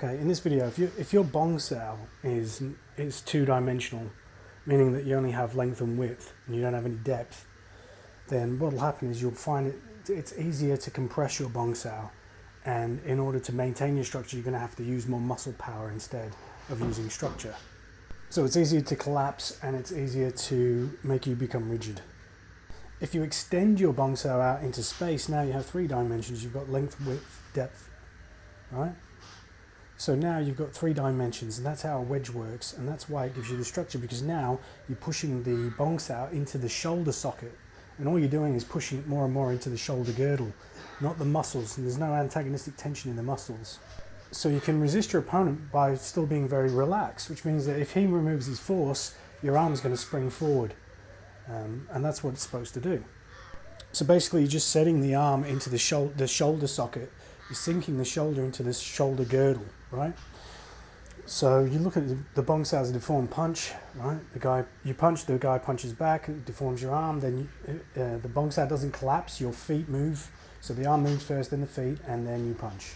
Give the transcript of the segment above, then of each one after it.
Okay, in this video, if your bong sao is two-dimensional, meaning that you only have length and width and you don't have any depth, then what will happen is you'll find it's easier to compress your bong sao, and in order to maintain your structure, you're going to have to use more muscle power instead of using structure. So it's easier to collapse and it's easier to make you become rigid. If you extend your bong sao out into space, now you have 3 dimensions. You've got length, width, depth, right? So now you've got 3 dimensions, and that's how a wedge works, and that's why it gives you the structure, because now you're pushing the bong sao into the shoulder socket, and all you're doing is pushing it more and more into the shoulder girdle, not the muscles, and there's no antagonistic tension in the muscles. So you can resist your opponent by still being very relaxed, which means that if he removes his force, your arm's going to spring forward, and that's what it's supposed to do. So basically you're just setting the arm into the shoulder socket. You're sinking the shoulder into this shoulder girdle, right? So you look at the bong sao as a deformed punch, right? You punch, the guy punches back, it deforms your arm, then the bong sao doesn't collapse, your feet move. So the arm moves first, then the feet, and then you punch.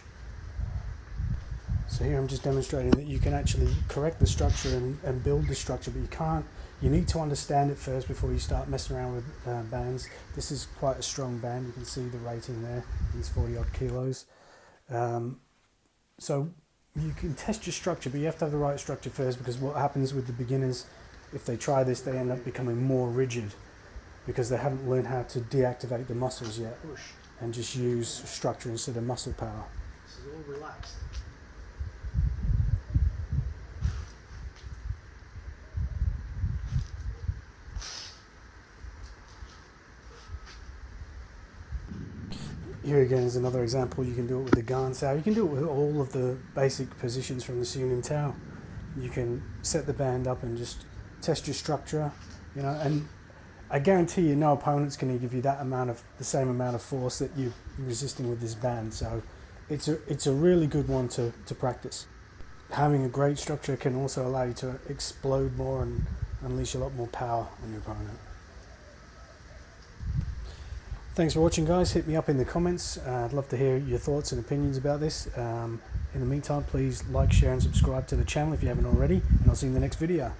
So here I'm just demonstrating that you can actually correct the structure and build the structure, but you can't. You need to understand it first before you start messing around with bands. This is quite a strong band. You can see the rating there. It's 40 odd kilos. So you can test your structure, but you have to have the right structure first, because what happens with the beginners, if they try this, they end up becoming more rigid because they haven't learned how to deactivate the muscles yet and just use structure instead of muscle power. This is all relaxed. Here again is another example. You can do it with the Gan Sao. You can do it with all of the basic positions from the Sunim Tao. You can set the band up and just test your structure, you know, and I guarantee you no opponent's going to give you the same amount of force that you're resisting with this band. So it's a really good one to practice. Having a great structure can also allow you to explode more and unleash a lot more power on your opponent. Thanks for watching, guys. Hit me up in the comments. I'd love to hear your thoughts and opinions about this. In the meantime, please like, share and subscribe to the channel if you haven't already, and I'll see you in the next video.